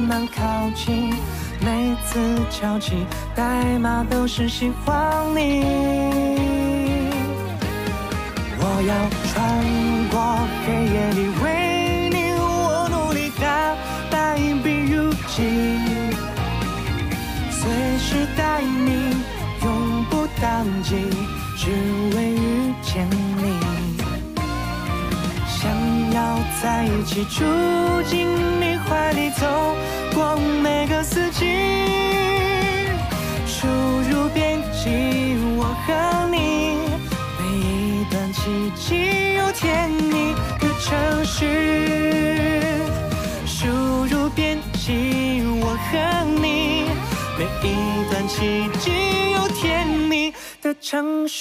慢靠近，每次交集代码都是喜欢你。我要穿过黑夜里为你，我努力打败笔如记，随时待命，永不当机，只为遇见你。想要在一起，住进你怀里，走过每个四季，输入编辑我和你，每一段奇迹有甜蜜的程序，输入编辑我和你，每一段奇迹有甜蜜的程序。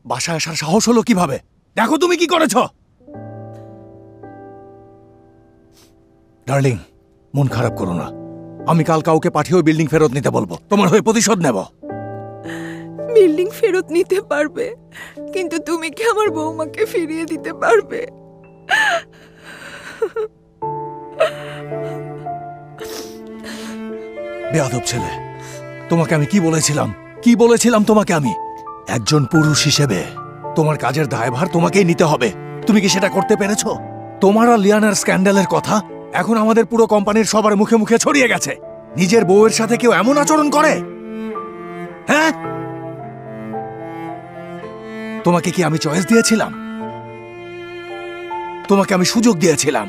বাসায় আসার সাহস হলো কিভাবে? দেখো তুমি কি করেছো। ডার্লিং, মন খারাপ করো না। আমি কাল কাউকে পাঠিয়ে ওই বিল্ডিং ফেরত নিতে বলবো, তোমার হয়ে প্রতিশোধ নেব। বিল্ডিং ফেরত নিতে পারবে, কিন্তু তুমি কি আমার বৌমাকে ফিরিয়ে দিতে পারবে? বেয়াদব ছেলে, তোমাকে আমি কি বলেছিলাম তোমাকে আমি একজন পুরুষ হিসেবে তোমার কাজের দায়ভার তোমাকেই নিতে হবে। তুমি কি সেটা করতে পেরেছো? তোমার আর লিয়ানার স্ক্যান্ডালের কথা এখন আমাদের পুরো কোম্পানির সবার মুখে মুখে ছড়িয়ে গেছে। নিজের বউয়ের সাথে কেউ এমন আচরণ করে? হ্যাঁ, তোমাকে কি আমি চয়েস দিয়েছিলাম? তোমাকে আমি সুযোগ দিয়েছিলাম।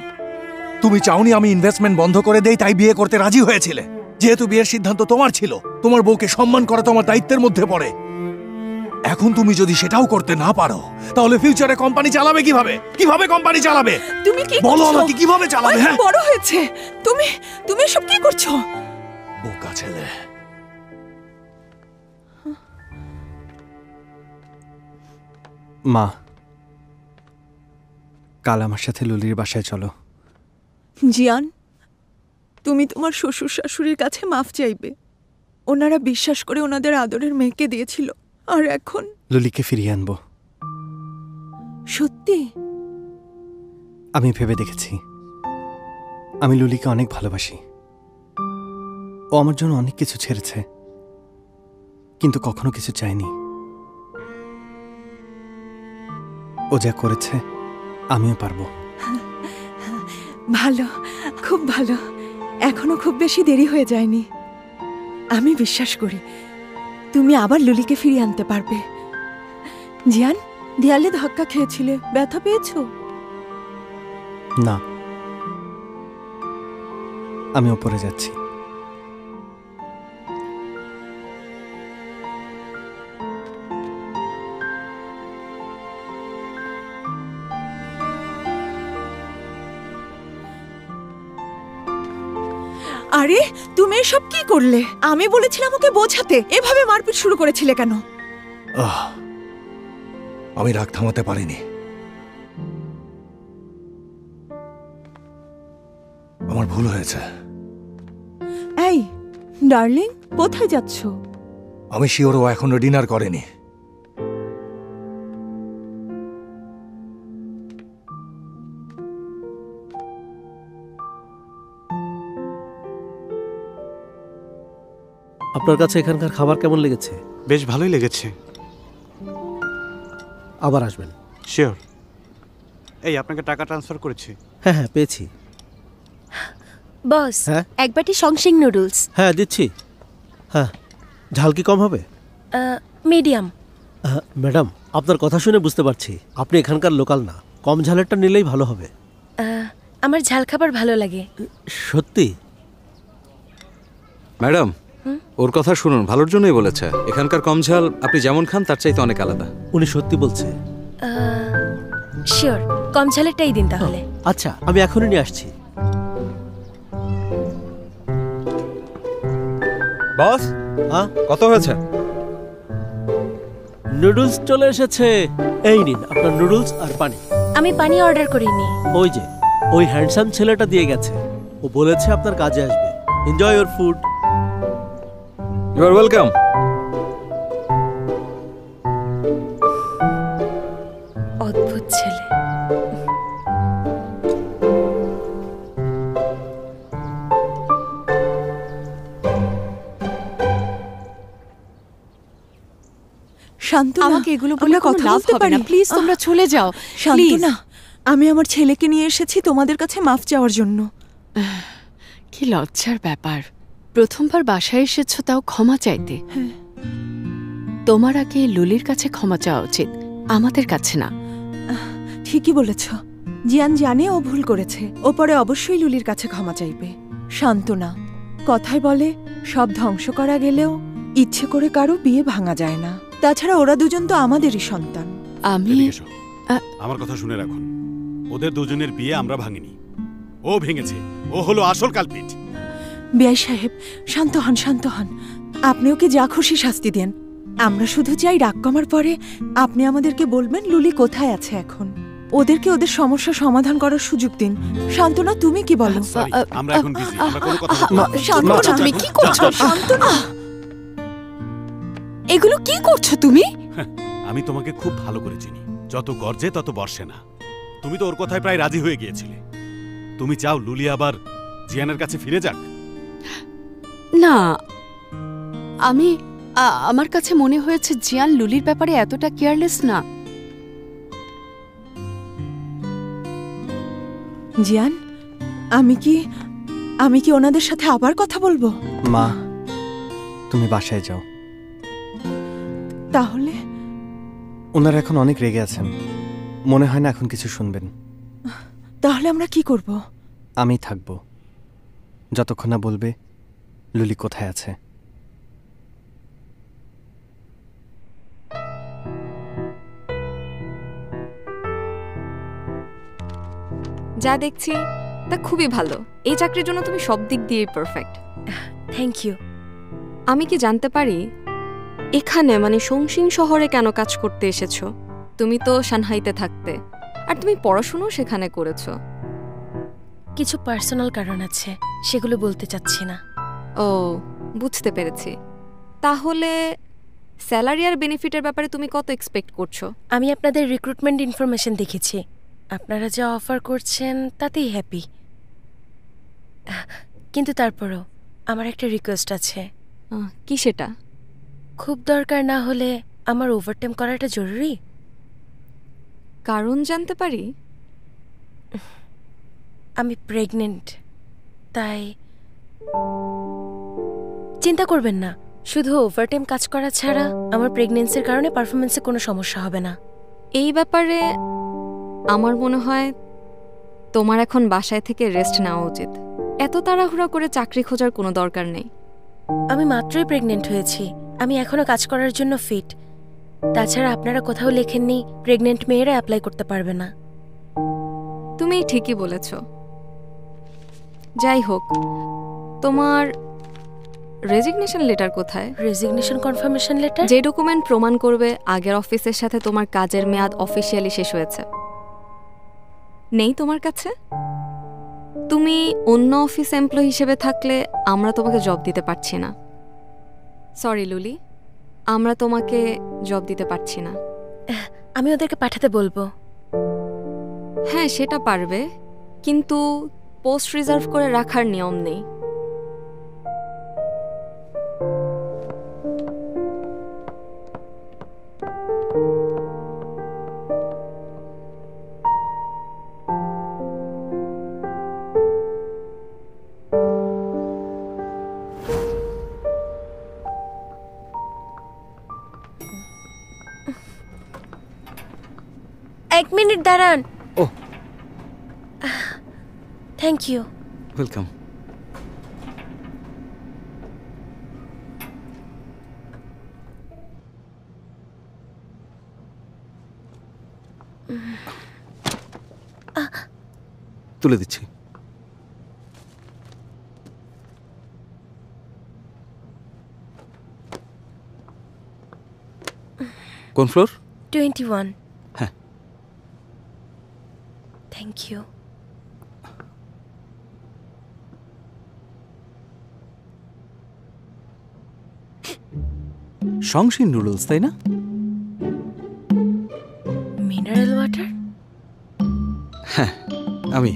তুমি চাওনি আমি ইনভেস্টমেন্ট বন্ধ করে দেই, তাই বিয়ে করতে রাজি হয়েছিলে। যেহেতু বিয়ের সিদ্ধান্ত তোমার ছিল, তোমার বউকে সম্মান করা তোমার দায়িত্বের মধ্যে পড়ে। এখন তুমি যদি সেটাও করতে না পারো, তাহলে ফিউচারে কোম্পানি চালাবে কিভাবে? কিভাবে কোম্পানি চালাবে? তুমি কি বলো আমাকে, কিভাবে চালাবে? হ্যাঁ, বড় হয়েছে, তুমি সব কি করছো? বোকা ছেলে। মা, কাল আমার সাথে লুলির বাসায় চলো। জিয়ান, তুমি তোমার শ্বশুর শাশুড়ির কাছে মাফ চাইবে। ওনারা বিশ্বাস করে ওনাদের আদরের মেয়েকে দিয়েছিল, আর এখন লুলিকে ফিরিয়ে আনবো। সত্যি? আমি ভেবে দেখেছি, আমি লুলিকে অনেক ভালোবাসি। ও আমার জন্য অনেক কিছু ছেড়েছে, কিন্তু কখনো কিছু চায়নি। ও যা করেছে আমিও পারবো। ভালো, খুব ভালো। এখনো খুব বেশি দেরি হয়ে যায়নি। আমি বিশ্বাস করি তুমি আবার লুলিকে ফিরিয়ে আনতে পারবে। জিয়ান, দেয়ালে ধাক্কা খেয়েছিলে, ব্যথা পেয়েছো? না, আমি ওপরে যাচ্ছি। আরে, তুমি এসব কি করলে? আমি বলেছিলাম ওকে বোঝাতে, এভাবে মারপিট শুরু করেছিলে কেন? আমি রাগ থামাতে পারিনি। আমার ভুল হয়েছে। এই ডার্লিং, কোথায় যাচ্ছ? আমি শিওর ও এখনো ডিনার করেনি। আপনার কাছে এখানকার খাবার কেমন লেগেছে? বেশ ভালোই লেগেছে। আবার আসবেন? শিওর। এই আপনাকে টাকা ট্রান্সফার করেছি। হ্যাঁ হ্যাঁ, পেয়েছি। বস, হ্যাঁ, এক বাটি সংশিং নুডলস। হ্যাঁ দিচ্ছি। হ্যাঁ, ঝাল কি কম হবে? মিডিয়াম। ম্যাডাম, আপনার কথা শুনে বুঝতে পারছি আপনি এখানকার লোকাল না। কম ঝালেরটা নিলেই ভালো হবে। আমার ঝাল খাবার ভালো লাগে। সত্যি? ম্যাডাম, ওর কথা শুনুন, ভালোর জন্যই বলেছে। এখানকার কম ঝাল আপনি যেমন খান তার চাইতে অনেক আলাদা। উনি সত্যি বলছে? শিওর, কম ঝালেরটাই দিন তাহলে। আচ্ছা, আমি এখনই নিয়ে আসছি। বস, হ্যাঁ, কত হয়েছে? নুডলস চলে এসেছে। এই নিন আপনার নুডলস আর পানি। আমি পানি অর্ডার করিনি। ওই যে ওই হ্যান্ডসাম ছেলেটা দিয়ে গেছে, ও বলেছে আপনার কাজে আসবে। Enjoy your food. You are welcome. অদ্ভুত ছেলে। শান্তনা, আমাকে এগুলো বলে আমরা কোনো কথা লাভ বলতে হবে না। পারি? প্লিজ তোমরা চলে যাও। শান্তনা, আমি আমার ছেলেকে নিয়ে এসেছি তোমাদের কাছে মাফ চাওয়ার জন্য। কি লজ্জার ব্যাপার, প্রথমবার বাসায় এসেছো তাও ক্ষমা চাইতে। তোমার আগে লুলির কাছে ক্ষমা চাওয়া উচিত, আমাদের কাছে না। ঠিকই বলেছ। জিয়ান জানে ও ভুল করেছে, ও পরে অবশ্যই লুলির কাছে ক্ষমা চাইবে। শান্তনা, কথায় বলে সব ধ্বংস করা গেলেও ইচ্ছে করে কারো বিয়ে ভাঙা যায় না। তাছাড়া ওরা দুজন তো আমাদেরই সন্তান। আমি এদিকে এসো। আমার কথা শুনে রাখুন, ওদের দুজনের বিয়ে আমরা ভাঙিনি, ও ভেঙেছে। ও হলো আসল কালপিট। বিআই সাহেব, শান্ত হন, শান্ত হন। আপনি ওকে যা খুশি শাস্তি দেন। আমরা শুধু চাই রাগ কমার পরে আপনি আমাদেরকে বলবেন লুলি কোথায় আছে এখন। ওদেরকে ওদের সমস্যা সমাধান করার সুযোগ দিন। শান্তনা, তুমি কি বলো? সরি, আমরা এখন বিজি, আমরা কোনো কথা বলতে পারবো না। শান্তনা, তুমি কি করছো? শান্তনা, এগুলো কি করছো তুমি? আমি তোমাকে খুব ভালো করে চিনি, যত গর্জে তত বর্ষে না। তুমি তো ওর কথায় প্রায় রাজি হয়ে গিয়েছিলে। তুমি চাও লুলি আবার জিয়ানের কাছে ফিরে যাক? না, আমার কাছে মনে হয়েছে জিয়ান লুলির ব্যাপারে এতটা কেয়ারলেস না। জিয়ান, আমি কি ওনাদের সাথে আবার কথা বলবো? মা, তুমি বাসায় যাও। তাহলে ওনারা এখন অনেক রেগে আছেন, মনে হয় না এখন কিছু শুনবেন। তাহলে আমরা কি করব? আমি থাকব যতক্ষণ না বলবে লুলি কোথায় আছে। যা দেখছি তা খুবই ভালো। এই চাকরির জন্য তুমি সব দিক দিয়েই পারফেক্ট। Thank you. আমি কি জানতে পারি এখানে মানে সংসিং শহরে কেন কাজ করতে এসেছো? তুমি তো সানহাইতে থাকতে, আর তুমি পড়াশোনাও সেখানে করেছো। কিছু পার্সোনাল কারণ আছে, সেগুলো বলতে চাচ্ছি না। ও, বুঝতে পেরেছি। তাহলে স্যালারি আর বেনিফিটের ব্যাপারে তুমি কত এক্সপেক্ট করছো? আমি আপনাদের রিক্রুটমেন্ট ইনফরমেশন দেখেছি। আপনারা যা অফার করছেন তাতেই হ্যাপি, কিন্তু তারপরও আমার একটা রিকোয়েস্ট আছে। কি সেটা? খুব দরকার না হলে আমার ওভারটাইম করাটা জরুরি। কারণ জানতে পারি? আমি প্রেগনেন্ট, তাই চিন্তা করবেন না। শুধু ওভারটাইম কাজ করা ছাড়া আমার প্রেগনেন্সির কারণে পারফরমেন্সে কোনো সমস্যা হবে না। এই ব্যাপারে আমার মনে হয় তোমার এখন বাসায় থেকে রেস্ট নেওয়া উচিত। এত তাড়াহুড়া করে চাকরি খোঁজার কোনো দরকার নেই। আমি মাত্রই প্রেগনেন্ট হয়েছি, আমি এখনো কাজ করার জন্য ফিট। তাছাড়া আপনারা কোথাও লেখেননি প্রেগনেন্ট মেয়েরা অ্যাপ্লাই করতে পারবে না। তুমি ঠিকই বলেছ। যাই হোক, তোমার রেজিগনেশন লেটার কোথায়? Resignation confirmation letter? যে ডকুমেন্ট প্রমাণ করবে আগের অফিসের সাথে তোমার কাজের মেয়াদ অফিসিয়ালি শেষ হয়েছে, নেই তোমার কাছে? তুমি অন্য অফিস এমপ্লয়ি হিসেবে থাকলে আমরা তোমাকে জব দিতে পারছি না। সরি লুলি, আমরা তোমাকে জব দিতে পারছি না। আমি ওদেরকে পাঠাতে বলবো। হ্যাঁ, সেটা পারবে, কিন্তু পোস্ট রিজার্ভ করে রাখার নিয়ম নেই। এক মিনিট দাঁড়ান। ও, থ্যাংক ইউ। ওয়েলকাম। তুলে দিচ্ছি। কোন ফ্লোর? 21। হ্যাঁ। Thank you. সংশীন নুডলস, তাই না? Mineral water? হ্যাঁ আমি।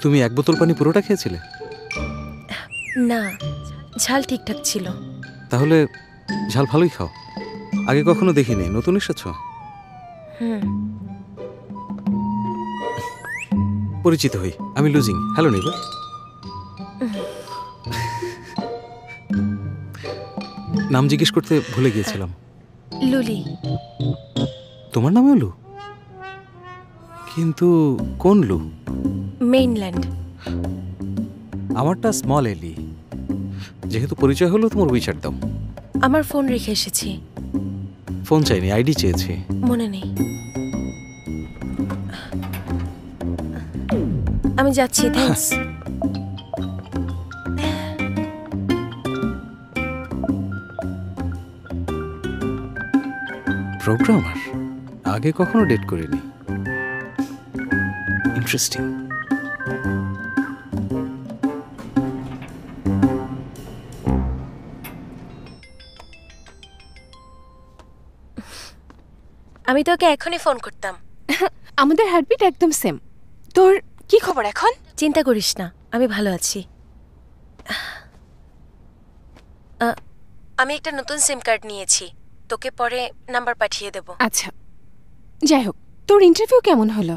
তুমি এক বোতল পানি পুরোটা খেয়েছিলে? না, ঝাল ঠিকঠাক ছিল। তাহলে ঝাল ভালোই খাও। আগে কখনো দেখিনি, নতুন এসেছো? পরিচিত হই, আমি লুজিং। Hello neighbour. নাম জিজ্ঞেস করতে ভুলে গিয়েছিলাম। লুলি। তোমার নামও লু? কিন্তু কোন লু? মেইনল্যান্ড। আমারটা স্মল এলি। যেহেতু পরিচয় হলো, তোমার উইচ্যাট দাও। আমার ফোন রেখে এসেছি। ফোন চাইনি, আইডি চেয়েছি। মনে নেই। আমি যাচ্ছি, থ্যাঙ্কস। প্রোগ্রামার? আগে কখনো ডেট করিনি। ইন্টারেস্টিং। আমি তোকে এখনই ফোন করতাম। আমাদের হার্টবিট একদম সেম। তোর কি খবর এখন? চিন্তা করিস না, আমি ভালো আছি। আমি একটা নতুন সিম কার্ড নিয়েছি, তোকে পরে নাম্বার পাঠিয়ে দেব। আচ্ছা, যাই হোক, তোর ইন্টারভিউ কেমন হলো?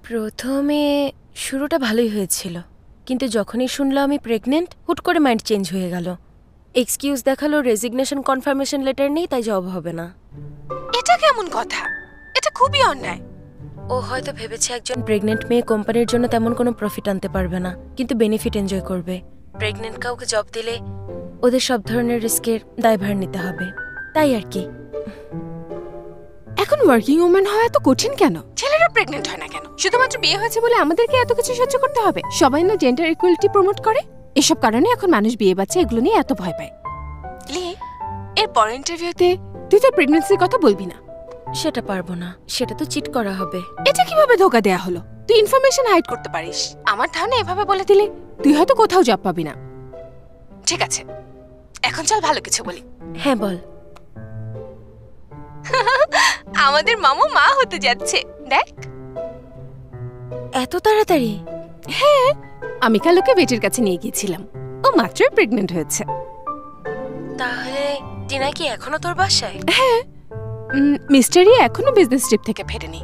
প্রথমে শুরুটা ভালোই হয়েছিল, কিন্তু যখনই শুনলো আমি প্রেগনেন্ট, হুট করে মাইন্ড চেঞ্জ হয়ে গেল। এক্সকিউজ দেখালো রেজিগনেশন কনফার্মেশন লেটার নেই, তাই জব হবে না। এটা কেমন কথা? এটা খুবই অন্যায়। ও হয়তো ভেবেছে একজন প্রেগনেন্ট মেয়ে কোম্পানির জন্য তেমন কোনো প্রফিট আনতে পারবে না, কিন্তু বেনিফিট এনজয় করবে। প্রেগনেন্ট কাউকে জব দিলে ওদের সব ধরনের রিস্কের দায়ভার নিতে হবে, তাই আর কি। এখন ওয়ার্কিং ওম্যান হওয়া এত কঠিন কেন? ছেলেরা প্রেগনেন্ট হয় না কেন? শুধুমাত্র বিয়ে হয়েছে বলে আমাদেরকে এত কিছু সহ্য করতে হবে? সবাই না জেন্ডার ইকুয়ালিটি প্রমোট করে? এসব কারণে এখন মানুষ বিয়ে বাচ্চা এগুলো নিয়ে এত ভয় পায়। লি, এর পরের ইন্টারভিউতে তুই তোর প্রেগন্যান্সির কথা বলবি না। সেটা পারবো না, সেটা তো চিট করা হবে। এটা কিভাবে ধোকা দেয়া হলো? তুই ইনফরমেশন হাইড করতে পারিস। আমার ধারণা এভাবে বলে দিলে তুই হয়তো কোথাও জব পাবি না। ঠিক আছে, এখন চল ভালো কিছু বলি। হ্যাঁ বল। আমাদের মামু মা হতে যাচ্ছে, দেখ। এত তাড়াতাড়ি? হ্যাঁ, আমি কাল ওকে বেটির কাছে নিয়ে গিয়েছিলাম, ও মাত্রই প্রেগনেন্ট হয়েছে। তাহলে টিনা কি এখনো তোর বাসায়? হ্যাঁ, মিস্টারি এখনো বিজনেস ট্রিপ থেকে ফেরেনি।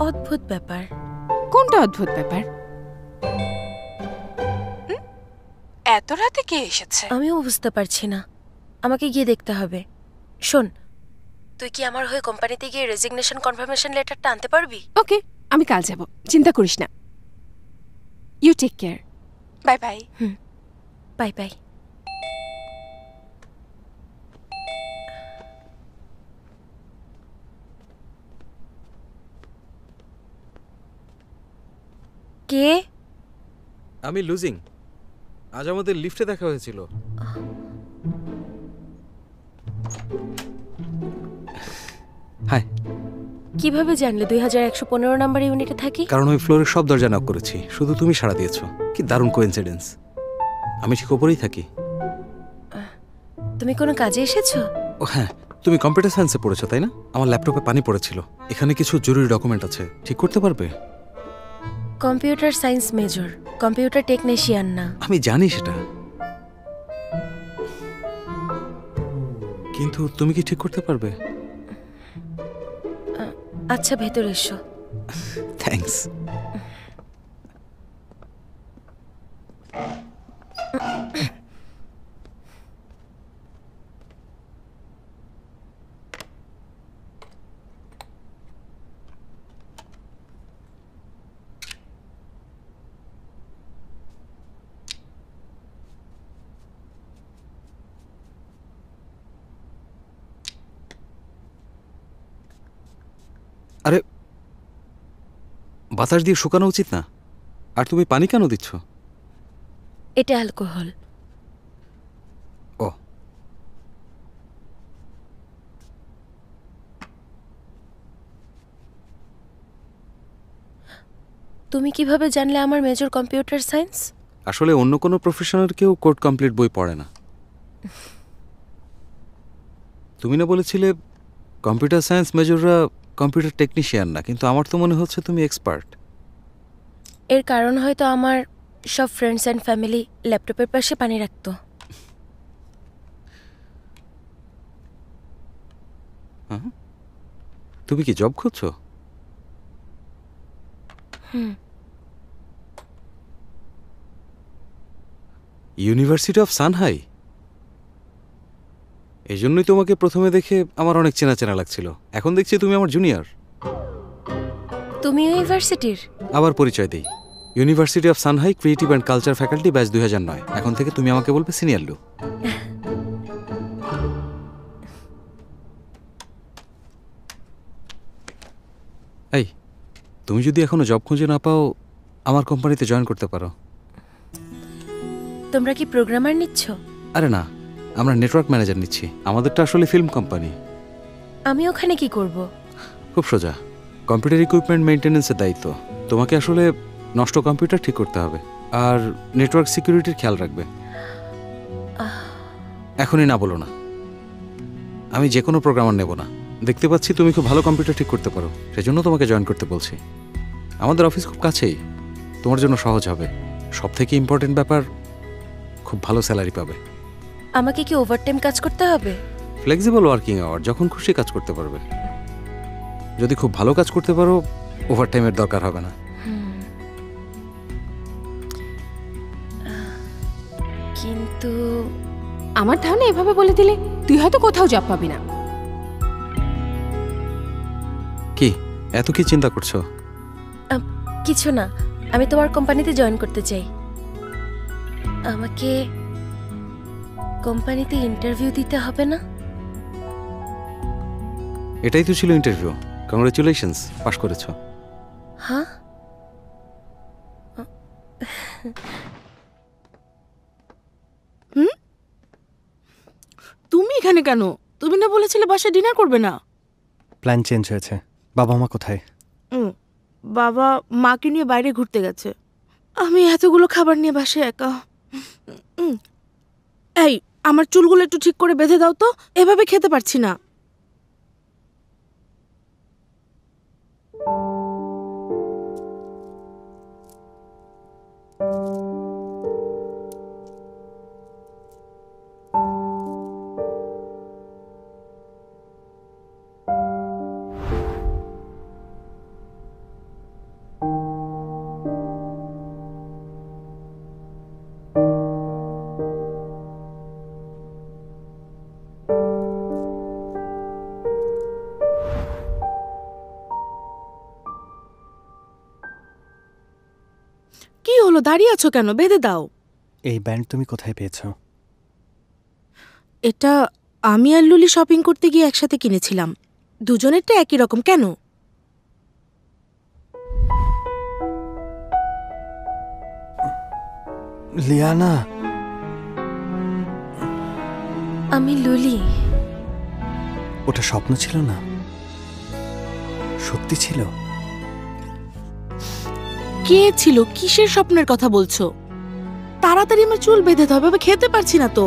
অদ্ভুত ব্যাপার। কোনটা অদ্ভুত ব্যাপার? এত রাতে কে এসেছে? আমিও বুঝতে পারছি না, আমাকে গিয়ে দেখতে হবে। শোন, তুই কি আমার হয়ে কোম্পানিতে গিয়ে রেজিগনেশন কনফার্মেশন লেটারটা আনতে পারবি? ওকে, আমি কাল যাব, চিন্তা করিস না। You take care. Bye bye. Bye bye. কে? আমি লুজিং। আজ আমাদের লিফটে দেখা হয়েছিল। হাই। কিভাবে জানলে 2115 নাম্বার ইউনিটে থাকি? কারণ ওই ফ্লোরের সব দরজা নক করেছি, শুধু তুমি সাড়া দিয়েছো। কি দারুণ কোইন্সিডেন্স। আমি ঠিক ওপরেই থাকি। তুমি কোনো কাজে এসেছো? ও হ্যাঁ, তুমি কম্পিউটার সায়েন্সে পড়েছো তাই না? আমার ল্যাপটপে পানি পড়েছিল, এখানে কিছু জরুরি ডকুমেন্ট আছে, ঠিক করতে পারবে? Computer science major, computer technician না। আমি জানি সেটা, কিন্তু তুমি কি ঠিক করতে পারবে? আচ্ছা, ভেতরে এসো। থ্যাঙ্কস। আরে, বাতাস দিয়ে শুকানো উচিত না? আর তুমি পানি কেন দিচ্ছ? এটা অ্যালকোহল। ও, তুমি কিভাবে জানলে আমার মেজর কম্পিউটার সায়েন্স? আসলে অন্য কোনো প্রফেশনের কেউ কোড কমপ্লিট বই পড়ে না। তুমি না বলেছিলে কম্পিউটার সায়েন্স মেজররা কম্পিউটার টেকনিশিয়ান না, কিন্তু আমার তো মনে হচ্ছে তুমি এক্সপার্ট। এর কারণ হয়তো আমার সব ফ্রেন্ডস অ্যান্ড ফ্যামিলি ল্যাপটপের পাশে পানি রাখতো। তুমি কি জব খুঁজছো? University of Shanghai? এই জন্যই তোমাকে প্রথমে দেখে আমার অনেক চেনা চেনা লাগছিল। এখন দেখছি তুমি আমার জুনিয়র। তুমি ইউনিভার্সিটির? আবার পরিচয় দিই, university of Shanghai creative and culture faculty, batch 2009। এখন থেকে তুমি আমাকে বলবে সিনিয়র লু। এই, তুমি যদি এখনো জব খুঁজে না পাও, আমার কোম্পানিতে জয়েন করতে পারো। তোমরা কি প্রোগ্রামার নিচ্ছ? আরে না, আমরা নেটওয়ার্ক ম্যানেজার নিচ্ছি। আমাদেরটা আসলে ফিল্ম কোম্পানি। আমি ওখানে কি করব? খুব সোজা, কম্পিউটার ইকুইপমেন্ট মেইনটেনেন্সের দায়িত্ব। তোমাকে আসলে নষ্ট কম্পিউটার ঠিক করতে হবে আর নেটওয়ার্ক সিকিউরিটির খেয়াল রাখবে। এখনই না বলো না, আমি যে কোনো প্রোগ্রামার নেব না। দেখতে পাচ্ছি তুমি খুব ভালো কম্পিউটার ঠিক করতে পারো, সেজন্য তোমাকে জয়েন করতে বলছি। আমাদের অফিস খুব কাছেই, তোমার জন্য সহজ হবে। সব থেকে ইম্পর্টেন্ট ব্যাপার, খুব ভালো স্যালারি পাবে। আমাকে কি ওভারটাইম কাজ করতে হবে? ফ্লেক্সিবল ওয়ার্কিং আওয়ার, যখন খুশি কাজ করতে পারবে। যদি খুব ভালো কাজ করতে পারো, ওভারটাইমের দরকার হবে না। কিন্তু আমার ধারণা এভাবে বলে দিলে তুই হয়তো কোথাও জব পাবি না। কি এত কি চিন্তা করছো? কিছু না, আমি তোমার কোম্পানিতে জয়েন করতে চাই। আমাকে কোম্পানিতে ইন্টারভিউ দিতে হবে না? এটাই তো ছিল ইন্টারভিউ। কংগ্রেচুলেশনস, পাস করেছো। হ্যাঁ, তুমি এখানে কেন? তুমি না বলেছিলে বাসায় ডিনার করবে না? প্ল্যান চেঞ্জ হয়েছে। বাবা মা কোথায়? বাবা মাকে নিয়ে বাইরে ঘুরতে গেছে। আমি এতগুলো খাবার নিয়ে বাসায় একা। এই, আমার চুলগুলো একটু ঠিক করে বেঁধে দাও তো, এভাবে খেতে পারছি না। কি হলো, দাঁড়িয়ে আছো কেন? বেঁধে দাও। এই ব্যান্ড তুমি কোথায় পেয়েছো? এটা আমি আর লুলি শপিং করতে গিয়ে একসাথে কিনেছিলাম। দুজনেরটা একই রকম। কেন? লিয়ানা, আমি লুলি। ওটা স্বপ্ন ছিল না, সত্যি ছিল। কে ছিল? কিসের স্বপ্নের কথা বলছো? তাড়াতাড়ি আমার চুল বেঁধে দিতে হবে, খেতে পারছি না তো।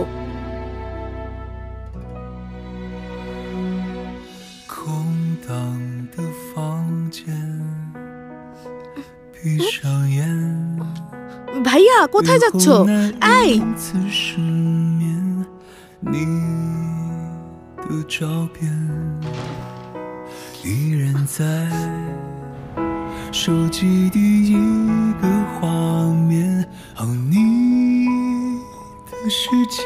ভাইয়া কোথায় যাচ্ছ? এই,手机第一个画面，哦，你的世界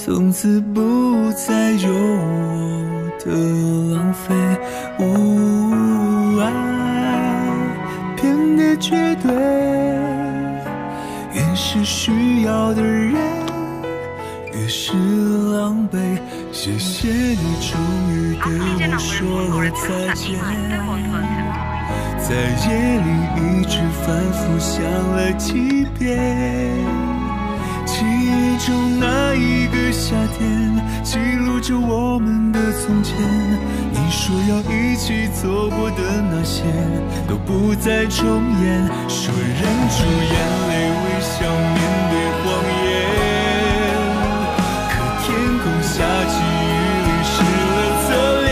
从此不再有我的浪费。爱变得绝对，越是需要的人越是狼狈。谢谢你终于对我说了再见，在夜里一直反复想了几遍，期忆中那一个夏天，记录着我们的从前。你说要一起走过的那些都不再重演，说忍住眼泪微笑面对谎言。可天空下起雨淋湿了侧脸，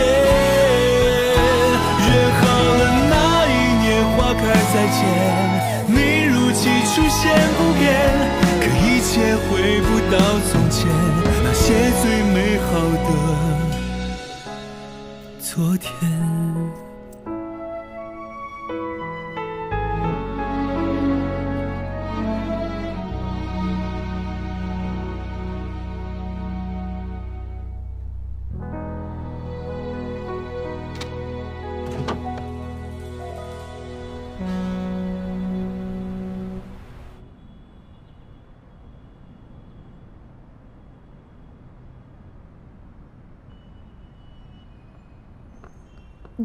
约好了那一年花开再见，你如期出现不变。可一切回不到从前，那些最美好的昨天。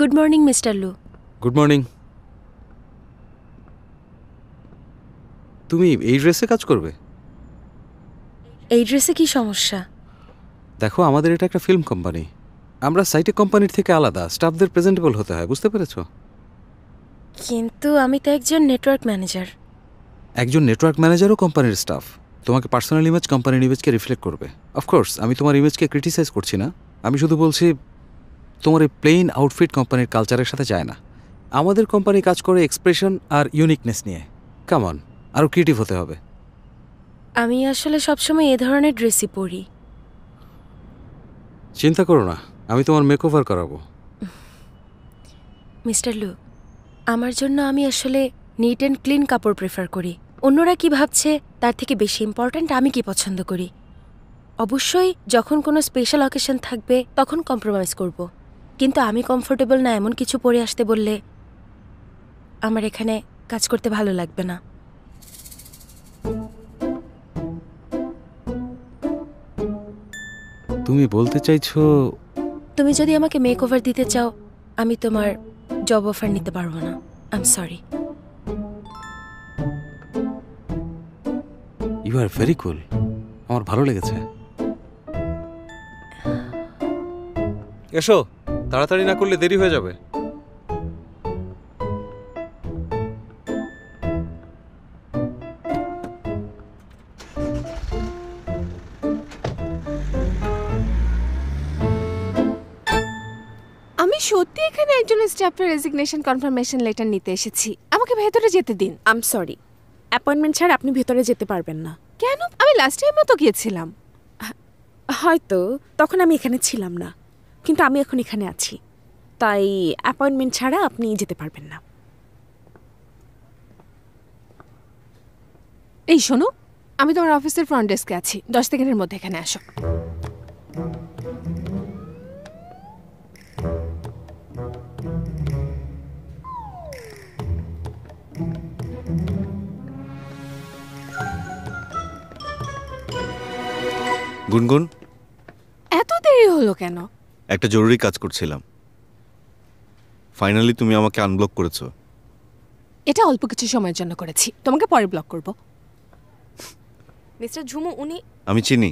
গুড মর্নিং মিস্টার লু। Good morning. তুমি এই ড্রেসে কাজ করবে? এই ড্রেসে কি সমস্যা? দেখো, আমাদের এটা একটা ফিল্ম কোম্পানি। আমরা সাইটে কোম্পানির থেকে আলাদা, স্টাফদের প্রেজেন্টেবল হতে হয়, বুঝতে পেরেছো? কিন্তু আমি তো একজন নেটওয়ার্ক ম্যানেজার। একজন নেটওয়ার্ক ম্যানেজারও কোম্পানির স্টাফ। তোমাকে পার্সোনাল ইমেজ কোম্পানির ইমেজকে রিফ্লেক্ট করবে। অফকোর্স আমি তোমার ইমেজকে ক্রিটিসাইজ করছি না, আমি শুধু বলছি তোমার এই প্লেন আউটফিট কোম্পানির কালচারের সাথে যায় না। আমাদের কোম্পানি কাজ করে এক্সপ্রেশন আর ইউনিকনেস নিয়ে। কাম অন, আরও ক্রিয়েটিভ হতে হবে। আমি আসলে সবসময় এ ধরনের ড্রেসই পরি। চিন্তা করো না, আমি তোমার মেকওভার করাবো। মিস্টার লু, আমার জন্য আমি আসলে নিট অ্যান্ড ক্লিন কাপড় প্রেফার করি। অন্যরা কি ভাবছে তার থেকে বেশি ইম্পর্ট্যান্ট আমি কি পছন্দ করি। অবশ্যই যখন কোনো স্পেশাল অকেশন থাকবে তখন কম্প্রোমাইজ করব, কিন্তু আমি কমফোর্টেবল না এমন কিছু পরে আসতে বললে আমার এখানে কাজ করতে ভালো লাগবে না। তুমি বলতে চাইছো তুমি যদি আমাকে মেকওভার দিতে চাও আমি তোমার জব অফার নিতে পারবো না। I am sorry. You are very cool, আমার ভালো লেগেছে। এসো, তাড়াতাড়ি না করলে দেরি হয়ে যাবে। আমি সত্যি এখানে একজন স্টাফের রেজিগনেশন কনফার্মেশন লেটার নিতে এসেছি। আমাকে ভেতরে যেতে দিন। আই এম সরি, অ্যাপয়েন্টমেন্ট ছাড়া আপনি ভেতরে যেতে পারবেন না। কেন? আমি লাস্ট টাইমও তো গিয়েছিলাম। হয়তো তখন আমি এখানে ছিলাম না, কিন্তু আমি এখন এখানে আছি, তাই অ্যাপয়েন্টমেন্ট ছাড়া আপনি যেতে পারবেন না। এই শোনো, আমি তোমার অফিসের ফ্রন্ট ডেস্কে আছি, 10 সেকেন্ডের মধ্যে এখানে আসো। গুনগুন, এত দেরি হলো কেন? একটা জরুরি কাজ করছিলাম, ফাইনালি তুমি আমাকে আনব্লক করেছো। এটা অল্প কিছু সময়ের জন্য করেছি, তোমাকে পরে ব্লক করব। মিস্টার ঝুমু, উনি আমি চিনি।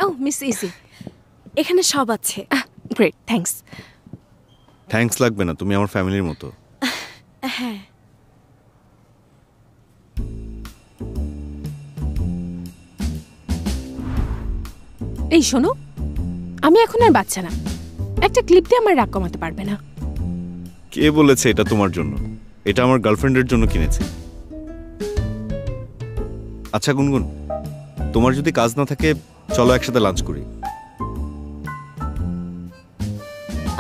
ও মিস ইজি, এখানে সব আছে। Great, thanks. থ্যাঙ্কস লাগবে না, তুমি আমার ফ্যামিলির মতো। হ্যাঁ, এই শোনো, আমি এখন আর বাচ্চা না, একটা ক্লিপ দিয়ে আমার রাগ কমাতে পারবে না। কে বলেছে এটা তোমার জন্য? এটা আমার গার্লফ্রেন্ডের জন্য কিনেছি। আচ্ছা গুনগুন, তোমার যদি কাজ না থাকে চলো একসাথে লাঞ্চ করি।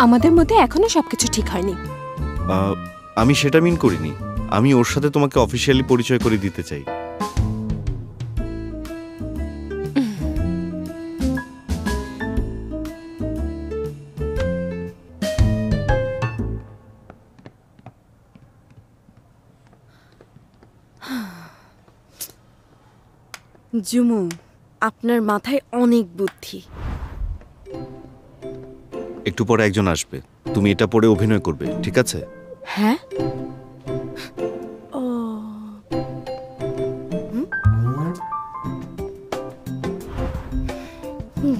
আমাদের মধ্যে এখনো সবকিছু ঠিক হয়নি। আমি সেটা মিন করিনি, আমি ওর সাথে তোমাকে অফিসিয়ালি পরিচয় করে দিতে চাই। জুমু, আপনার মাথায় অনেক বুদ্ধি। একটু পরে একজন আসবে, তুমি এটা পরে অভিনয় করবে, ঠিক আছে? হ্যাঁ। ও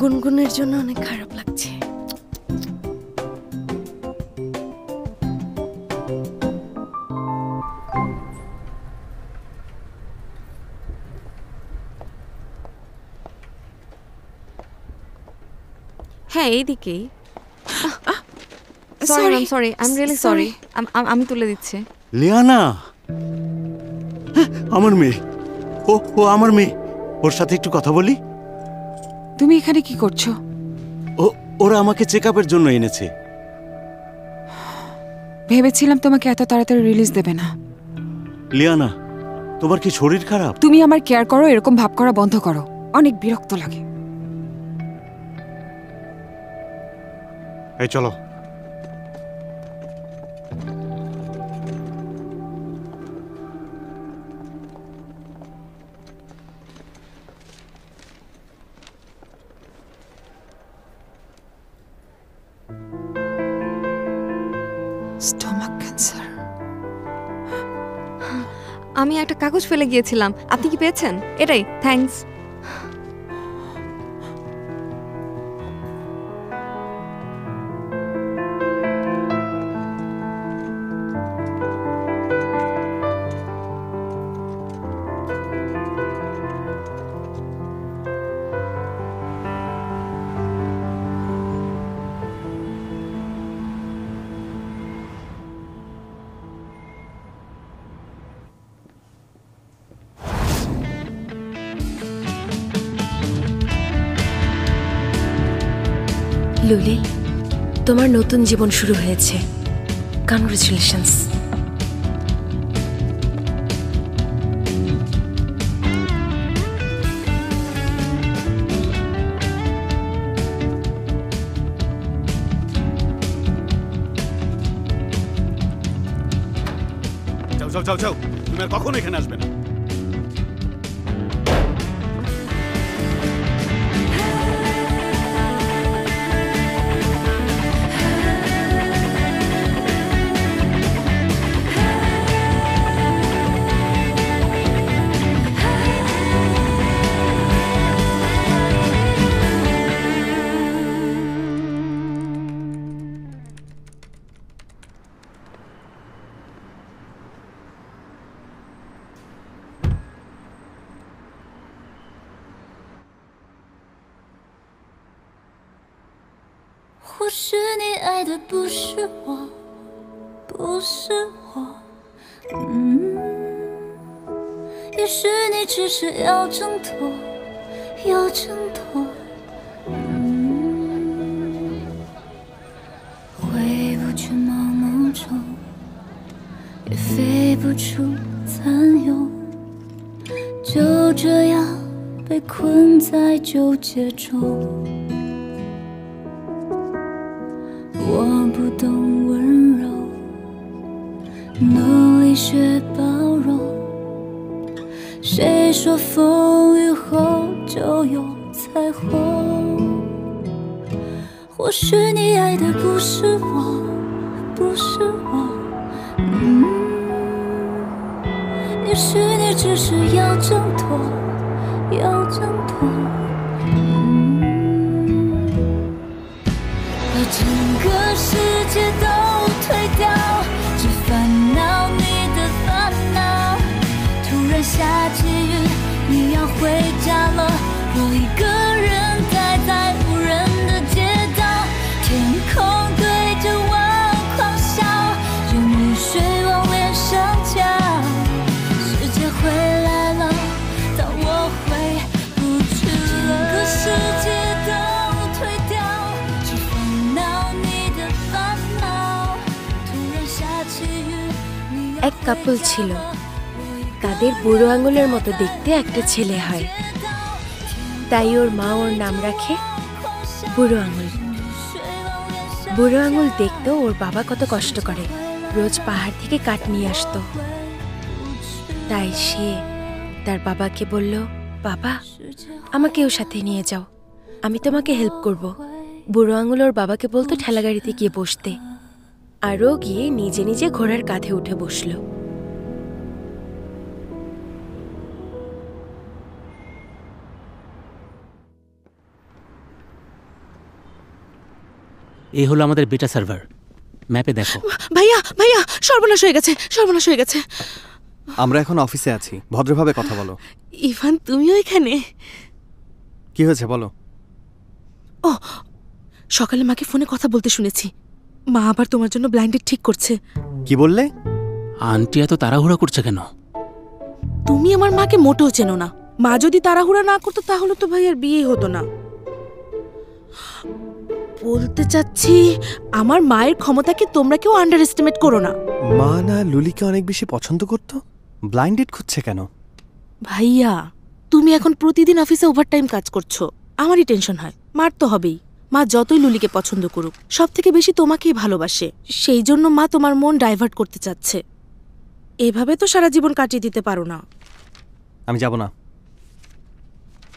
গুনগুনের জন্য অনেক খারাপ লাগছে। হ্যাঁ এইদিকেই। Sorry, I am really sorry. আমি তুলে দিচ্ছি। লিয়ানা, আমার মেয়ে। ও আমার মেয়ে। ওর সাথে একটু কথা বলি। তুমি এখানে কি করছো? ওরা আমাকে চেকআপের জন্য এনেছে। ভেবেছিলাম তোমাকে এত তাড়াতাড়ি রিলিজ দেবে না। লিয়ানা, তোমার কি শরীর খারাপ? তুমি আমার কেয়ার করো, এরকম ভাব করা বন্ধ করো। অনেক বিরক্ত লাগে। এই চলো। Stomach cancer. আমি একটা কাগজ ফেলে গিয়েছিলাম, আপনি কি পেয়েছেন? এটাই, থ্যাঙ্কস। লুলি, তোমার নতুন জীবন শুরু হয়েছে। কনগ্রাচুলেশনস। যাও, তুমি আর কখনো এখানে আসবে না।或许你爱的不是我，不是我，也许你只是要挣脱，要挣脱，回不去茫茫中，也飞不出残忧，就这样被困在纠结中。我不懂温柔，努力学包容。谁说风雨后就有彩虹？或许你爱的不是我，不是我，也许你只是要挣脱，要挣脱。整个世界都推掉，只烦恼你的烦恼。突然下起雨，你要回家了，我一个人待在无人的街道，天空对着我狂笑，用雨水往脸上浇。世界回来了，但我回不去了。整个世界都推掉。এক কাপল ছিল, তাদের বুড়ো আঙুলের মতো দেখতে একটা ছেলে হয়, তাই ওর মা ওর নাম রাখে বুড়ো আঙুল। বুড়ো আঙুল দেখতো ওর বাবা কত কষ্ট করে, রোজ পাহাড় থেকে কাঠ নিয়ে আসতো। তাই সে তার বাবাকে বলল, বাবা আমাকেও সাথে নিয়ে যাও, আমি তোমাকে হেল্প করব। বুড়ো আঙুল ওর বাবাকে বলতো ঠেলাগাড়িতে গিয়ে বসতে, আর ও গিয়ে নিজে নিজে ঘোড়ার কাঁধে উঠে বসল। এই হলো আমাদের বেটা সার্ভার, ম্যাপে দেখো। ভাইয়া ভাইয়া, সর্বনাশ হয়ে গেছে, সর্বনাশ হয়ে গেছে। আমরা এখন অফিসে আছি, ভদ্রভাবে কথা বলো। ইভান, তুমিও এখানে? কি হয়েছে বলো। ও, সকালে মাকে ফোনে কথা বলতে শুনেছি, মা আবার তোমার জন্য ব্লাইন্ডেড ঠিক করছে। কি বললে? আন্টি এত তাড়াহুড়া করছে কেন? তুমি আমার মাকে মোটেও চেনো না। মা যদি তাড়াহুড়া না করতো তাহলে তো ভাইয়ার বিয়ে হতো না। বলতে চাচ্ছি, আমার মায়ের ক্ষমতাকে তোমরা কেউ আন্ডার এস্টিমেট করো না। মা না লুলিকে অনেক বেশি পছন্দ করতো, ব্লাইন্ড ডেট খুঁজছে কেন? ভাইয়া, তুমি এখন প্রতিদিন অফিসে ওভারটাইম কাজ করছো, আমারই টেনশন হয়। মার তো হবেই, মা যতই লুলিকে পছন্দ করুক, সব থেকে বেশি তোমাকেই ভালোবাসে। সেই জন্য মা তোমার মন ডাইভার্ট করতে চাচ্ছে। এভাবে তো সারা জীবন কাটিয়ে দিতে পারো না। আমি যাব না।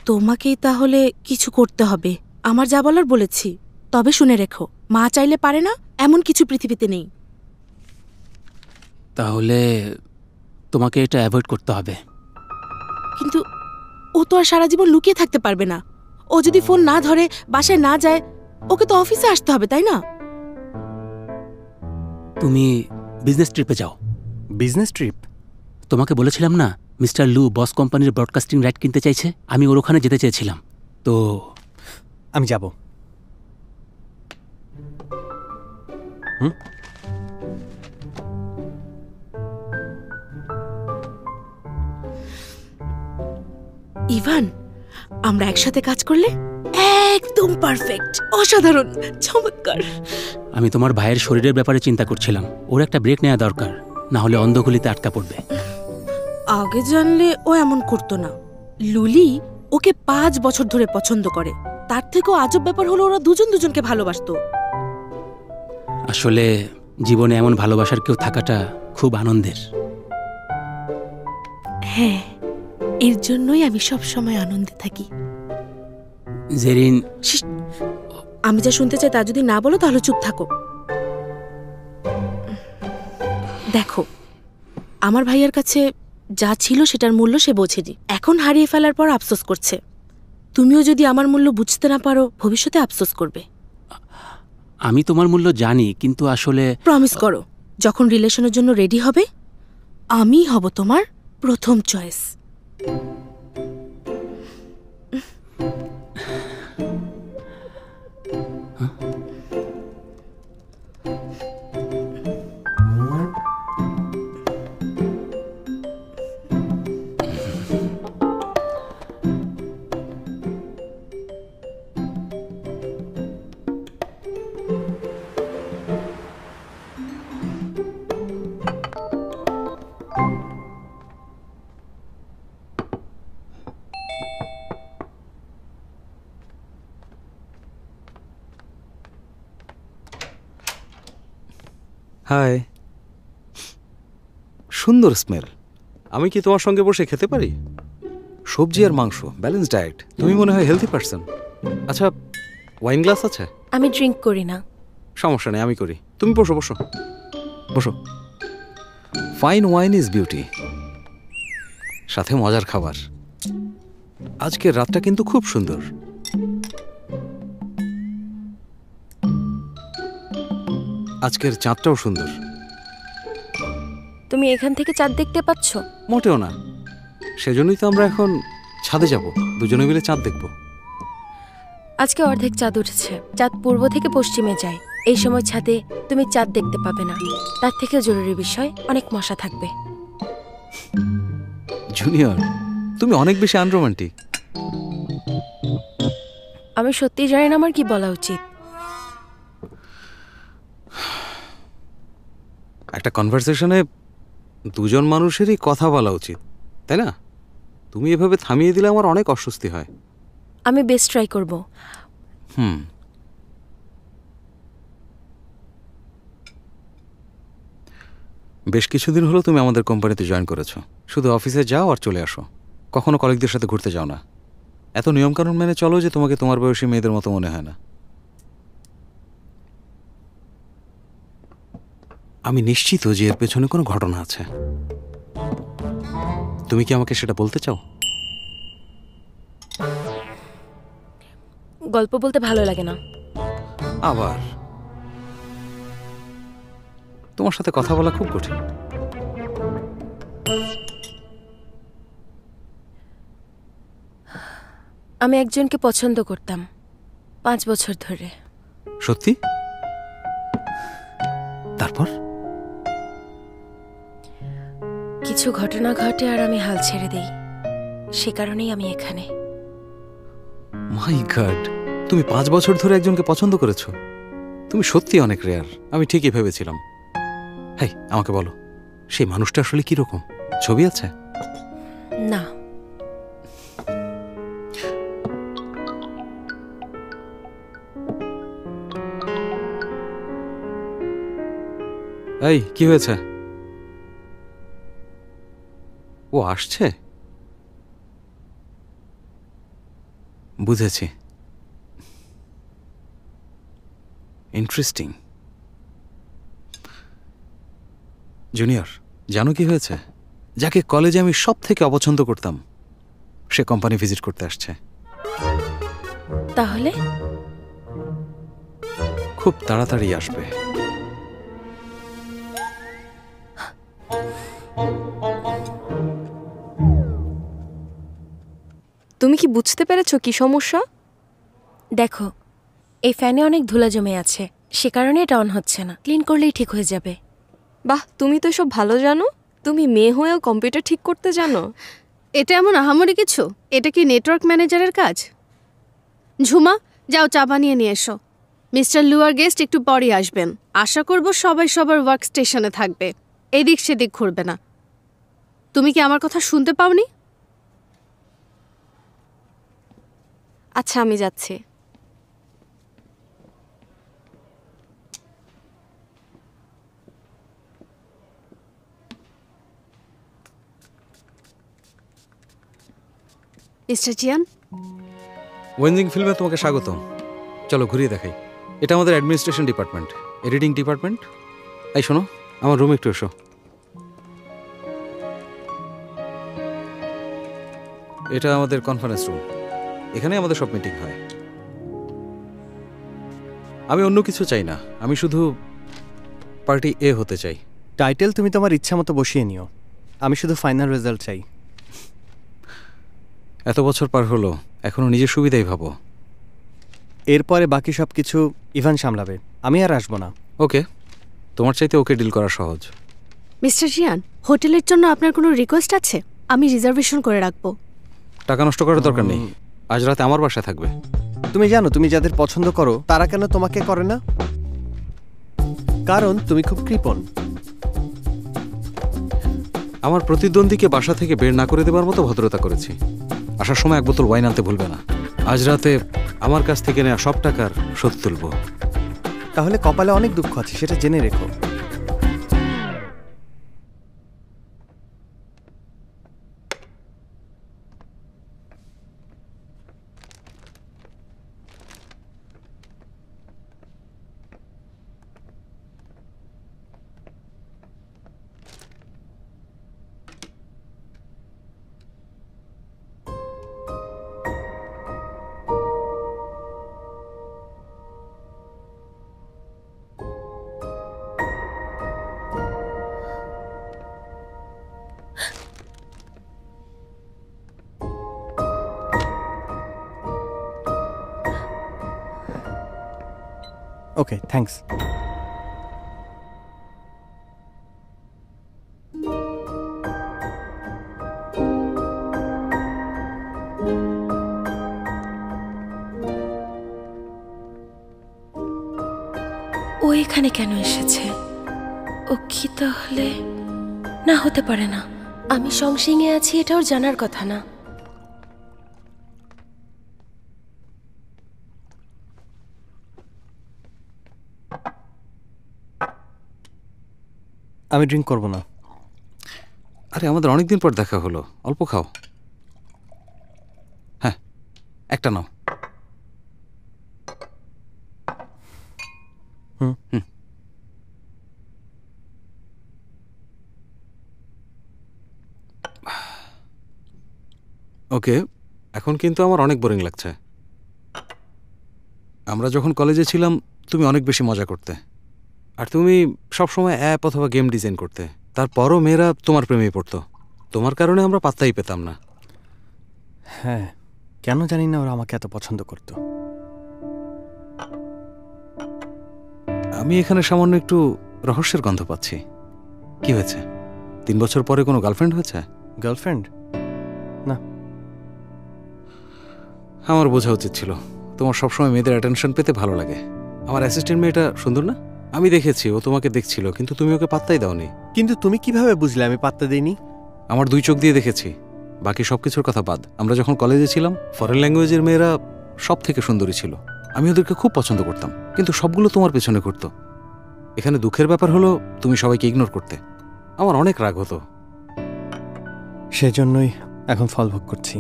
তোমাকেই তাহলে কিছু করতে হবে। আমার যা বলার বলেছি, তবে শুনে রেখো, মা চাইলে পারে না এমন কিছু পৃথিবীতে নেই। তাহলে তোমাকে এটা অ্যাভয়েড করতে হবে। কিন্তু ও তো আর সারা জীবন লুকিয়ে থাকতে পারবে না। ও যদি ফোন না ধরে, বাসায় না যায়, ওকে তো অফিসে আসতে হবে, তাই না? তুমি বিজনেস ট্রিপে যাও। Business trip? তোমাকে বলেছিলাম না মিস্টার লু বস কোম্পানির ব্রডকাস্টিং রাইট কিনতে চাইছে, আমি ওর ওখানে যেতে চেয়েছিলাম। তো আমি যাব। ইভান, আমরা একসাথে কাজ করলে একদম পারফেক্ট, অসাধারণ, চমৎকার। আমি তোমার ভাইয়ের শরীরের ব্যাপারে চিন্তা করছিলাম, ওর একটা ব্রেক নেওয়া দরকার, না হলে অন্ধগুলিতে আটকা পড়বে। আগে জানলে ও এমন করতো না। লুলি ওকে 5 বছর ধরে পছন্দ করে। তার থেকেও আজব ব্যাপার হলো ওরা দুজন দুজনকে ভালোবাসতো। আসলে জীবনে এমন ভালোবাসার কেউ থাকাটা খুব আনন্দের। হ্যাঁ, এর জন্যই আমি সব সময় আনন্দে থাকি। জেরিন, আমি যা শুনতে চাই তা যদি না বলো তাহলে চুপ থাকো। দেখো, আমার ভাইয়ের কাছে যা ছিল সেটার মূল্য সে বোঝেনি। এখন হারিয়ে ফেলার পর আফসোস করছে। তুমিও যদি আমার মূল্য বুঝতে না পারো, ভবিষ্যতে আফসোস করবে। আমি তোমার মূল্য জানি, কিন্তু আসলে প্রমিস করো, যখন রিলেশনের জন্য রেডি হবে, আমি হব তোমার প্রথম চয়েস। হাই, সুন্দর স্মেল। আমি কি তোমার সঙ্গে বসে খেতে পারি? সবজি আর মাংস, ব্যালেন্স ডায়েট। তুমি মনে হয় হেলদি পারসন। আচ্ছা, ওয়াইন গ্লাস আছে? আমি ড্রিঙ্ক করি না। সমস্যা নেই, আমি করি। তুমি বসো বসো বসো। ফাইন ওয়াইন ইজ বিউটি, সাথে মজার খাবার। আজকের রাতটা কিন্তু খুব সুন্দর। আজকের চাঁদটাও সুন্দর। তুমি এখান থেকে চাঁদ দেখতে পাচ্ছ? মোটেও না, সেজন্যই তো আমরা এখন ছাদে যাব, দুজনে মিলে চাঁদ দেখব। আজকে অর্ধেক চাঁদ উঠেছে। চাঁদ পূর্ব থেকে পশ্চিমে যায়। এই সময় ছাদে তুমি চাঁদ দেখতে পাবে না। তার থেকে জরুরি বিষয়, অনেক মশা থাকবে। জুনিয়র, তুমি অনেক বেশি আনরোমান্টিক। আমি সত্যি জানি না আমার কি বলা উচিত। একটা কনভারসেশনে দুজন মানুষেরই কথা বলা উচিত, তাই না? তুমি এভাবে থামিয়ে দিলে আমার অনেক অস্বস্তি হয়। আমি বেস্ট ট্রাই করব। বেশ কিছুদিন হলো তুমি আমাদের কোম্পানিতে জয়েন করেছো। শুধু অফিসে যাও আর চলে আসো, কখনো কলিগদের সাথে ঘুরতে যাও না। এত নিয়মকানুন মেনে চলো যে তোমাকে তোমার বয়সী মেয়েদের মতো মনে হয় না। আমি নিশ্চিত যে এর পেছনে কোনো ঘটনা আছে। তুমি কি আমাকে সেটা বলতে চাও? গল্প বলতে ভালো লাগে না। আবার তোমার সাথে কথা বলা খুব কঠিন। আমি একজনকে পছন্দ করতাম 5 বছর ধরে। সত্যি? তারপর? কিছু ঘটনা ঘটে আর আমি হাল ছেড়ে দেই। সে কারণেই আমি এখানে। মাই গড, তুমি 5 বছর ধরে একজনকে পছন্দ করেছো? তুমি সত্যি অনেক রেয়ার। আমি ঠিকই ভেবেছিলাম। হেই, আমাকে বলো, সেই মানুষটা আসলে কি রকম? ছবি আছে? না। এই, কি হয়েছে? ও আসছে? বুঝেছি। ইন্টারেস্টিং। জুনিয়র, জানো কি হয়েছে? যাকে কলেজে আমি সব থেকে অপছন্দ করতাম, সে কোম্পানি ভিজিট করতে আসছে। তাহলে? খুব তাড়াতাড়ি আসবে। তুমি কি বুঝতে পেরেছো কি সমস্যা? দেখো, এই ফ্যানে অনেক ধুলা জমে আছে, সে কারণে এটা অন হচ্ছে না। ক্লিন করলেই ঠিক হয়ে যাবে। বাহ, তুমি তো সব ভালো জানো। তুমি মেয়ে হয়েও কম্পিউটার ঠিক করতে জানো? এটা এমন আহামরি কিছু? এটা কি নেটওয়ার্ক ম্যানেজারের কাজ? ঝুমা, যাও চা বানিয়ে নিয়ে এসো। মিস্টার লুয়ার গেস্ট একটু পরই আসবেন। আশা করব সবাই সবার ওয়ার্ক স্টেশনে থাকবে, এদিক সেদিক ঘুরবে না। তুমি কি আমার কথা শুনতে পাওনি? আচ্ছা, আমি যাচ্ছি। মিস্টার জিয়ান, ওয়েনজিং ফিল্মে তোমাকে স্বাগতম। চলো ঘুরিয়ে দেখাই। এটা আমাদের অ্যাডমিনিস্ট্রেশন ডিপার্টমেন্ট, এডিটিং ডিপার্টমেন্ট। এই শোনো, আমার রুমে একটু এসো। এটা আমাদের কনফারেন্স রুম, এখানে আমাদের সব মিটিং হয়। আমি অন্য কিছু চাই না, আমি শুধু পার্টি এ হতে চাই। টাইটেল তুমি তোমার ইচ্ছা মতো বসিয়ে নিও, আমি শুধু ফাইনাল রেজাল্ট চাই। এত বছর পার হলো, এখনো নিজের সুবিধাই ভাবো। এরপরে বাকি সব কিছু ইভান সামলাবে, আমি আর আসবো না। ওকে, তোমার চাইতে ওকে ডিল করা সহজ। মিস্টার জিয়ান, হোটেলের জন্য আপনার কোনো রিকোয়েস্ট আছে? আমি রিজার্ভেশন করে রাখবো। টাকা নষ্ট করার দরকার নেই, আজ রাতে আমার বাসায় থাকবে। তুমি জানো তুমি যাদের পছন্দ করো তারা কেন তোমাকে করে না? কারণ তুমি খুব কৃপণ। আমার প্রতিদ্বন্দ্বীকে বাসা থেকে বের না করে দেবার মতো ভদ্রতা করেছি। আসার সময় 1 বোতল ওয়াইন আনতে ভুলবে না। আজ রাতে আমার কাছ থেকে নেওয়া সব টাকার শোধ তুলব। তাহলে কপালে অনেক দুঃখ আছে, সেটা জেনে রেখো। ওকে, থ্যাঙ্কস। ও এখানে কেন এসেছে? ও কি তাহলে? না, হতে পারে না। আমি সংশিংয়ে আছি এটা ওর জানার কথা না। আমি ড্রিঙ্ক করব না। আরে, আমাদের অনেকদিন পর দেখা হলো, অল্প খাও। হ্যাঁ, একটা নাও। হুম। ওকে, এখন কিন্তু আমার অনেক বোরিং লাগছে। আমরা যখন কলেজে ছিলাম তুমি অনেক বেশি মজা করতে, আর তুমি সবসময় অ্যাপ অথবা গেম ডিজাইন করতে। তারপরও মেয়েরা তোমার প্রেমে পড়তো। তোমার কারণে আমরা পাত্তাই পেতাম না। হ্যাঁ, কেন জানি না ওরা আমাকে এত পছন্দ করত। আমি এখানে সামান্য একটু রহস্যের গন্ধ পাচ্ছি। কি হয়েছে? 3 বছর পরে কোনো গার্লফ্রেন্ড হয়েছে? গার্লফ্রেন্ড না। আমার বোঝা উচিত ছিল। তোমার সবসময় মেয়েদের অ্যাটেনশন পেতে ভালো লাগে। আমার অ্যাসিস্ট্যান্ট মেয়েটা সুন্দর না? আমি দেখেছি ও তোমাকে দেখছিল, কিন্তু তুমি ওকে পাত্তাই দাওনি। কিন্তু তুমি কিভাবে বুঝলে আমি পাত্তা দেইনি? আমার 2 চোখ দিয়ে দেখেছি। বাকি সবকিছুর কথা বাদ, আমরা যখন কলেজে ছিলাম ফরেন ল্যাঙ্গুয়েজের মেয়েরা সব থেকে সুন্দরী ছিল। আমি ওদেরকে খুব পছন্দ করতাম, কিন্তু সবগুলো তোমার পেছনে ঘুরতো। এখানে দুঃখের ব্যাপার হলো তুমি সবাইকে ইগনোর করতে। আমার অনেক রাগ হতো। সেজন্যই এখন ফল ভোগ করছি।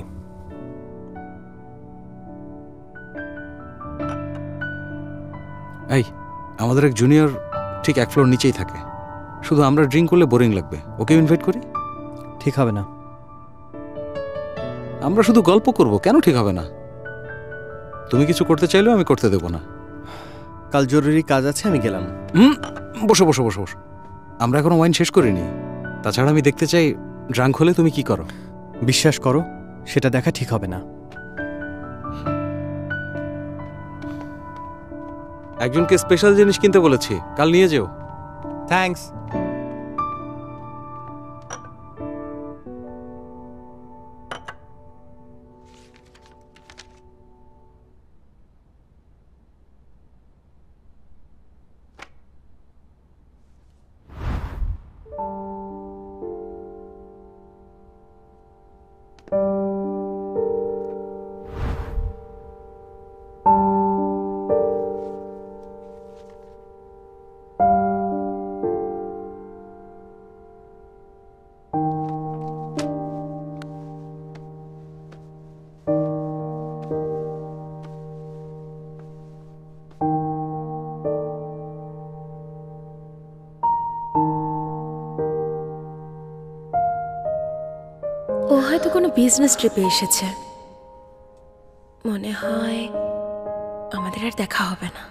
এই, আমাদের এক জুনিয়র ঠিক 1 ফ্লোর নিচেই থাকে। শুধু আমরা ড্রিঙ্ক করলে বোরিং লাগবে, ওকে ইনভাইট করি? ঠিক হবে না। আমরা শুধু গল্প করব, কেন ঠিক হবে না? তুমি কিছু করতে চাইলেও আমি করতে দেব না। কাল জরুরি কাজ আছে, আমি গেলাম। বসো বসো বসো বসো। আমরা এখনো ওয়াইন শেষ করিনি। তাছাড়া আমি দেখতে চাই ড্রাঙ্ক হলে তুমি কি করো। বিশ্বাস করো, সেটা দেখা ঠিক হবে না। একজনকে স্পেশাল জিনিস কিনতে বলেছি, কাল নিয়ে যেও। থ্যাঙ্কস। ও হয়তো কোনো বিজনেস ট্রিপে এসেছে। মনে হয় আমাদের আর দেখা হবে না।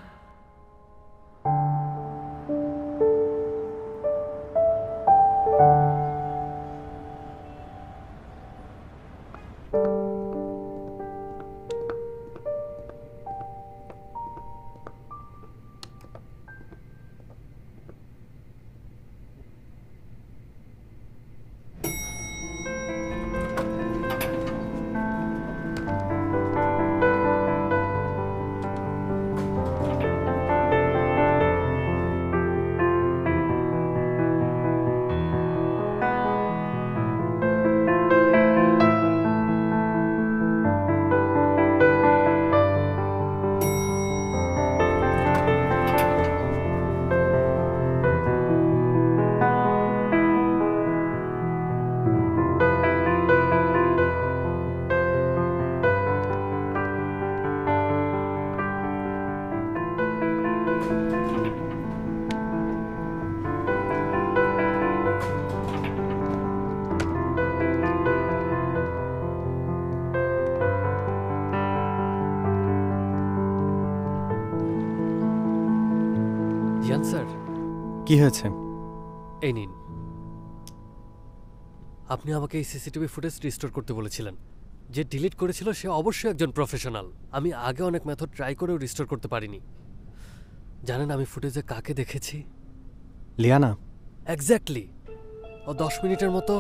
জিয়ান স্যার, কি হয়েছে? এই নিন। আপনি আমাকে এই সিসিটিভি ফুটেজ রিস্টোর করতে বলেছিলেন। যে ডিলিট করেছিল সে অবশ্যই একজন প্রফেশনাল। আমি আগে অনেক মেথড ট্রাই করেও রিস্টোর করতে পারিনি। জানেন আমি ফুটেজে কাকে দেখেছি? লিয়ানা। এক্স্যাক্টলি। ও 10 মিনিটের মতো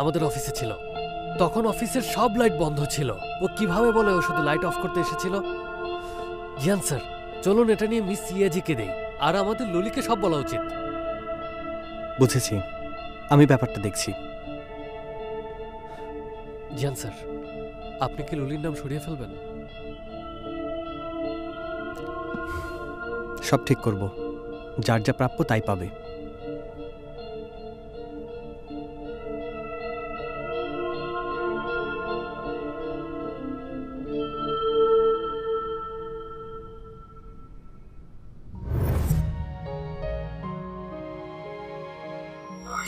আমাদের অফিসে ছিল। তখন অফিসের সব লাইট বন্ধ ছিল। ও কিভাবে বলে ও শুধু লাইট অফ করতে এসেছিল? জিয়ান স্যার, চলুন এটা নিয়ে মিস ইয়াজিকে দেই, আর আমাদের ললিকে সব বলা উচিত। বুঝেছি, আমি ব্যাপারটা দেখছি। জিয়ান স্যার, আপনি কি ললির নাম সরিয়ে ফেলবেন? সব ঠিক করব, যার যা প্রাপ্য তাই পাবে।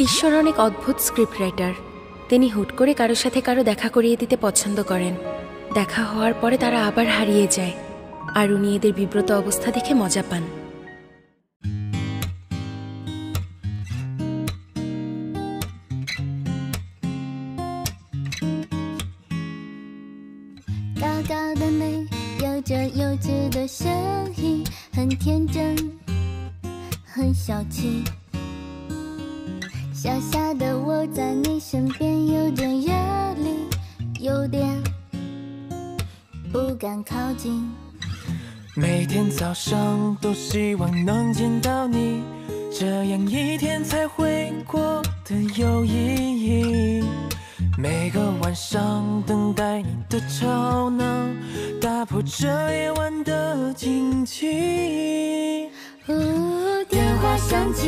ঈশ্বর অনেক অদ্ভুত স্ক্রিপ্ট রাইটার। তিনি হুট করে কারোর সাথে কারো দেখা করিয়ে দিতে পছন্দ করেন। দেখা হওয়ার পরে তারা আবার হারিয়ে যায়, আর উনি এদের বিব্রত অবস্থা দেখে মজা পান।高高的你有着幼稚的声音，很天真，很小气。小小的我在你身边有点热力，有点不敢靠近。每天早上都希望能见到你，这样一天才会过得有意义。每个晚上等待你的吵闹，打破这夜晚的静寂。电话响起，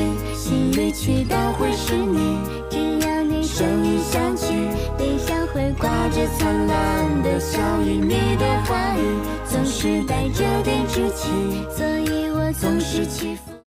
心里祈祷会是你，只要你声音响起，脸上会挂着灿烂的笑意。你的话语总是带着点稚气，所以我总是起伏。